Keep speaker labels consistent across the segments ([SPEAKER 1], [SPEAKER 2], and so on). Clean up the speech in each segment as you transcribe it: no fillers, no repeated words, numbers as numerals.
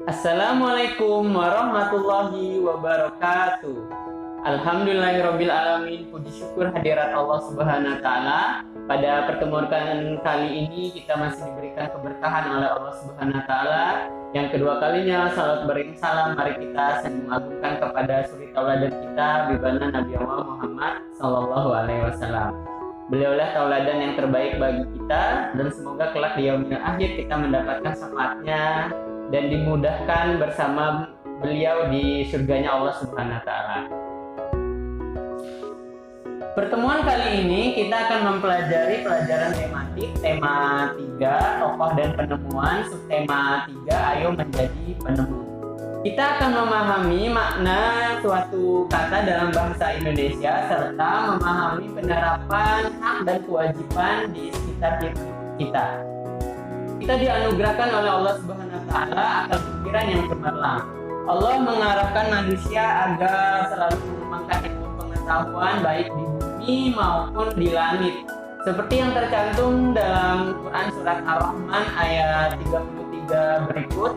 [SPEAKER 1] Assalamualaikum warahmatullahi wabarakatuh. Alhamdulillahirabbil alamin. Puji syukur hadirat Allah Subhanahu wa taala. Pada pertemuan kali ini kita masih diberikan keberkahan oleh Allah Subhanahu wa taala. Yang kedua kalinya salat beriring salam mari kita mengagungkan kepada suri tauladan kita bibana Nabi Allah Muhammad sallallahu alaihi wasallam. Beliaulah tauladan yang terbaik bagi kita dan semoga kelak di yaumil akhir kita mendapatkan syafaatnya dan dimudahkan bersama beliau di surganya Allah Subhanahu wa taala. Pertemuan kali ini kita akan mempelajari pelajaran tematik tema 3 tokoh dan penemuan, subtema 3 ayo menjadi penemu. Kita akan memahami makna suatu kata dalam bahasa Indonesia serta memahami penerapan hak dan kewajiban di sekitar kita. Kita dianugerahkan oleh Allah Subhanahu wa taala akan pikiran yang cemerlang. Allah mengarahkan manusia agar selalu mengembangkan ilmu pengetahuan baik di bumi maupun di langit. Seperti yang tercantum dalam Quran surat Ar-Rahman ayat 33 berikut.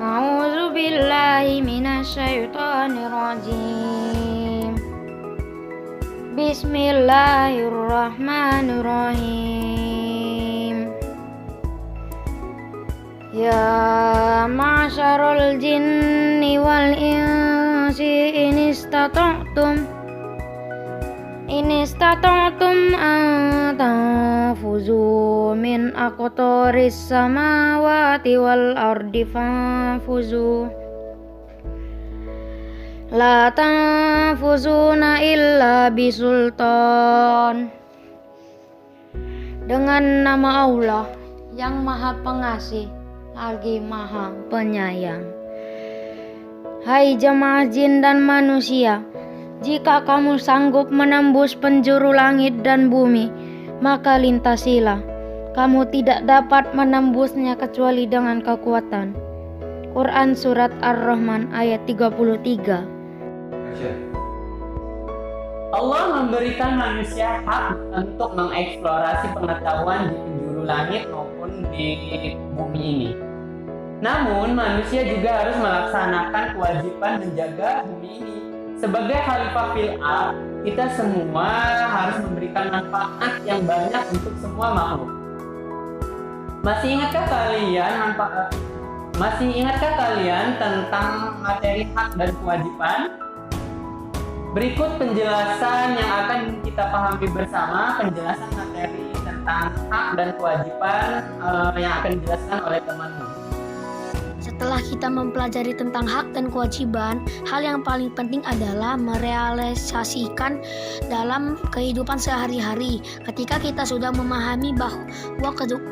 [SPEAKER 2] A'udzu billahi minasyaitonir rajim. Bismillahirrahmanirrahim. Ya ma'syarul jinni wal insi in istata'tum an tanfuzu min aqtaris samawati wal ardi fanfuzu la tanfuzuna illa bisultan. Dengan nama Allah yang Maha Pengasih lagi Maha Penyayang. Hai jemaah jin dan manusia, jika kamu sanggup menembus penjuru langit dan bumi, maka lintasilah. Kamu tidak dapat menembusnya kecuali dengan kekuatan. Quran surat Ar-Rahman ayat 33.
[SPEAKER 1] Allah memberikan manusia hak untuk mengeksplorasi pengetahuan di penjuru langit maupun di bumi ini. Namun manusia juga harus melaksanakan kewajiban menjaga bumi ini. Sebagai khalifah fil ard, kita semua harus memberikan manfaat yang banyak untuk semua makhluk. Masih ingatkah kalian tentang materi hak dan kewajiban? Berikut penjelasan yang akan kita pahami bersama, penjelasan materi tentang hak dan kewajiban yang akan dijelaskan oleh teman-teman.
[SPEAKER 3] Setelah kita mempelajari tentang hak dan kewajiban, hal yang paling penting adalah merealisasikan dalam kehidupan sehari-hari. Ketika kita sudah memahami bahwa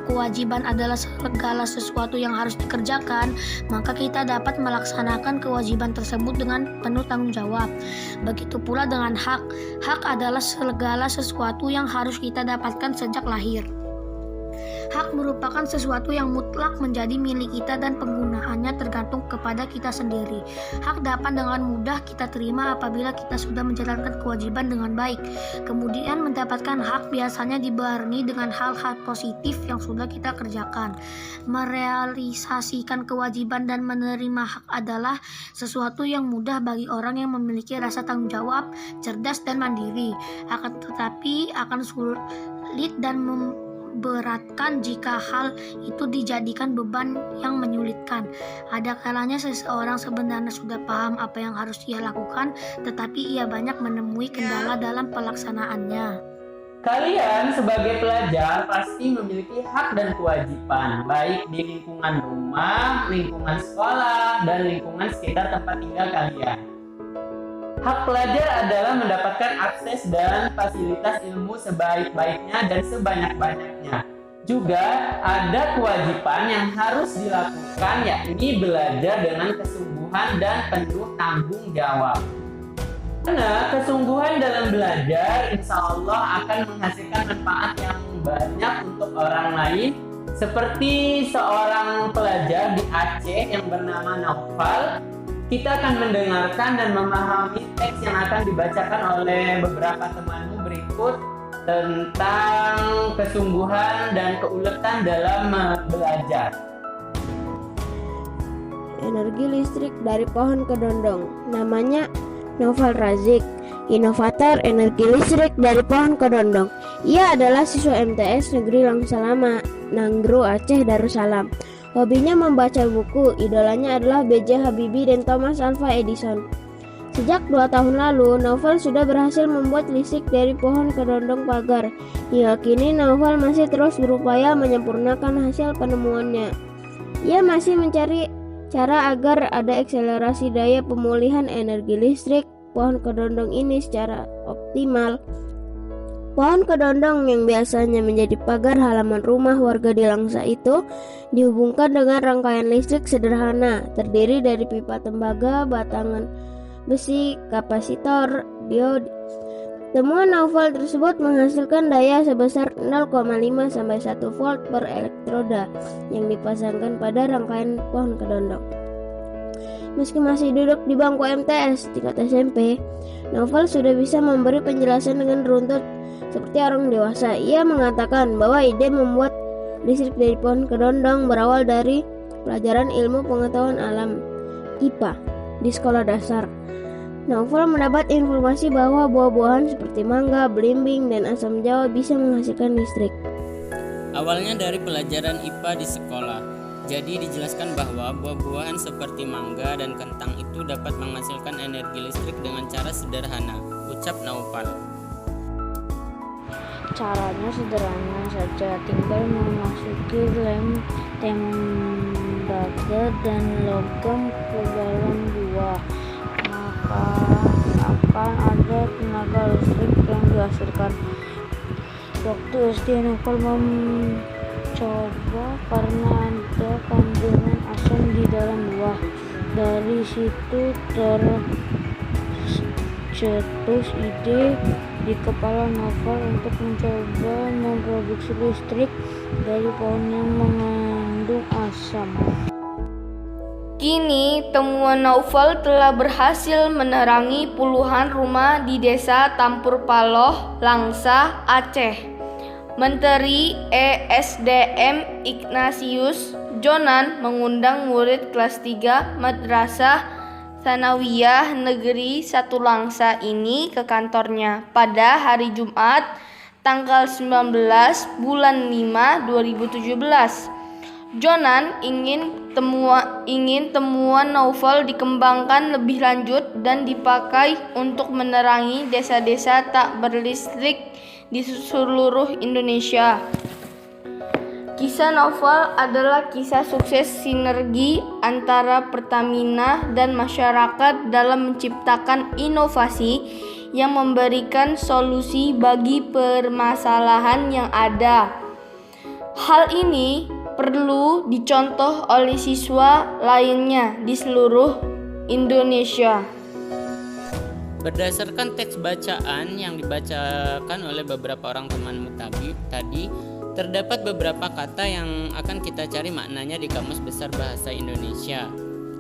[SPEAKER 3] kewajiban adalah segala sesuatu yang harus dikerjakan, maka kita dapat melaksanakan kewajiban tersebut dengan penuh tanggung jawab. Begitu pula dengan hak. Hak adalah segala sesuatu yang harus kita dapatkan sejak lahir. Hak merupakan sesuatu yang mutlak menjadi milik kita dan penggunaannya tergantung kepada kita sendiri. Hak dapat dengan mudah kita terima apabila kita sudah menjalankan kewajiban dengan baik. Kemudian mendapatkan hak biasanya dibarengi dengan hal-hal positif yang sudah kita kerjakan. Merealisasikan kewajiban dan menerima hak adalah sesuatu yang mudah bagi orang yang memiliki rasa tanggung jawab, cerdas dan mandiri. Akan tetapi akan sulit dan memberatkan jika hal itu dijadikan beban yang menyulitkan. Ada kalanya seseorang sebenarnya sudah paham apa yang harus ia lakukan, tetapi ia banyak menemui kendala dalam pelaksanaannya.
[SPEAKER 1] Kalian sebagai pelajar pasti memiliki hak dan kewajiban, baik di lingkungan rumah, lingkungan sekolah, dan lingkungan sekitar tempat tinggal kalian. Hak pelajar adalah mendapatkan akses dan fasilitas ilmu sebaik-baiknya dan sebanyak-banyaknya. Juga ada kewajiban yang harus dilakukan, yakni belajar dengan kesungguhan dan penuh tanggung jawab. Karena kesungguhan dalam belajar insya Allah akan menghasilkan manfaat yang banyak untuk orang lain. Seperti seorang pelajar di Aceh yang bernama Naufal, kita akan mendengarkan dan memahami teks yang akan dibacakan oleh beberapa temanmu berikut tentang kesungguhan dan keuletan dalam belajar.
[SPEAKER 4] energi listrik dari pohon kedondong. Namanya Novel Razik, inovator energi listrik dari pohon kedondong. Ia adalah siswa MTS Negeri Langsalama, Nanggro, Aceh Darussalam. Hobinya membaca buku, idolanya adalah B.J. Habibie dan Thomas Alva Edison. Sejak 2 tahun lalu, Novel sudah berhasil membuat listrik dari pohon kedondong pagar. Hingga kini, Novel masih terus berupaya menyempurnakan hasil penemuannya. Ia masih mencari cara agar ada akselerasi daya pemulihan energi listrik pohon kedondong ini secara optimal. Pohon kedondong yang biasanya menjadi pagar halaman rumah warga di Langsa itu dihubungkan dengan rangkaian listrik sederhana terdiri dari pipa tembaga, batangan besi, kapasitor, diode. Temuan Novel tersebut menghasilkan daya sebesar 0,5 sampai 1 volt per elektroda yang dipasangkan pada rangkaian pohon kedondong. Meski masih duduk di bangku MTS tingkat SMP, Novel sudah bisa memberi penjelasan dengan runtut seperti orang dewasa. Ia mengatakan bahwa ide membuat listrik dari pohon kedondong berawal dari pelajaran ilmu pengetahuan alam (IPA) di sekolah dasar. Novel mendapat informasi bahwa buah-buahan seperti mangga, belimbing, dan asam jawa bisa menghasilkan listrik.
[SPEAKER 1] Awalnya dari pelajaran IPA di sekolah. Jadi dijelaskan bahwa buah-buahan seperti mangga dan kentang itu dapat menghasilkan energi listrik dengan cara sederhana, ucap Naufal.
[SPEAKER 2] Caranya sederhana saja, tinggal memasuki lem tembaga dan logam ke dalam buah, maka akan ada tenaga listrik yang dihasilkan. Waktu SD, Novel mencoba karena ada kandungan asam di dalam buah. Dari situ tercetus ide di kepala Novel untuk mencoba memproduksi listrik dari pohon yang mengandung asam. Kini, temuan Novel telah berhasil menerangi puluhan rumah di desa Tampur Paloh, Langsa, Aceh. Menteri ESDM Ignatius Jonan mengundang murid kelas 3 Madrasah Tsanawiyah Negeri 1 Langsa ini ke kantornya pada hari Jumat, tanggal 19 bulan 5 2017. Jonan ingin temuan Novel dikembangkan lebih lanjut dan dipakai untuk menerangi desa-desa tak berlistrik di seluruh Indonesia. Kisah Novel adalah kisah sukses sinergi antara Pertamina dan masyarakat dalam menciptakan inovasi yang memberikan solusi bagi permasalahan yang ada. Hal ini perlu dicontoh oleh siswa lainnya di seluruh Indonesia.
[SPEAKER 1] Berdasarkan teks bacaan yang dibacakan oleh beberapa orang temanmu tadi, terdapat beberapa kata yang akan kita cari maknanya di Kamus Besar Bahasa Indonesia.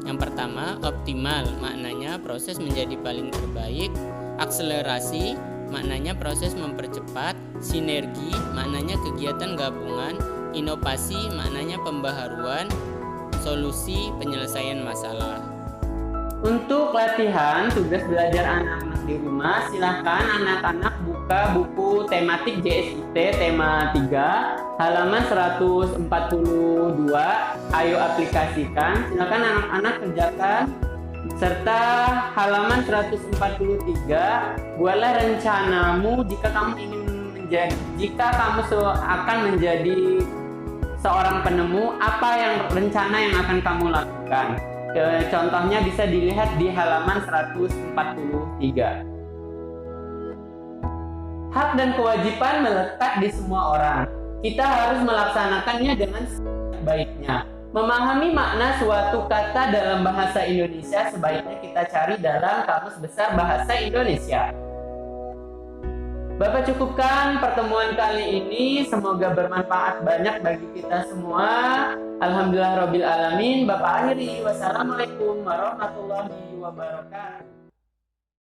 [SPEAKER 1] Yang pertama, optimal, maknanya proses menjadi paling terbaik. Akselerasi, maknanya proses mempercepat. Sinergi, maknanya kegiatan gabungan. Inovasi, maknanya pembaharuan. Solusi, penyelesaian masalah. Untuk latihan tugas belajar anak-anak di rumah, silakan anak-anak buka buku tematik JSIT tema 3 halaman 142. Ayo aplikasikan. Silakan anak-anak kerjakan. Serta halaman 143, buatlah rencanamu jika kamu akan menjadi seorang penemu, apa yang rencana yang akan kamu lakukan. Contohnya bisa dilihat di halaman 143. Hak dan kewajiban melekat di semua orang. Kita harus melaksanakannya dengan sebaiknya. Memahami makna suatu kata dalam bahasa Indonesia sebaiknya kita cari dalam Kamus Besar Bahasa Indonesia. Bapak cukupkan pertemuan kali ini, semoga bermanfaat banyak bagi kita semua. Alhamdulillahirabbil alamin. Bapak akhiri, wassalamualaikum warahmatullahi wabarakatuh.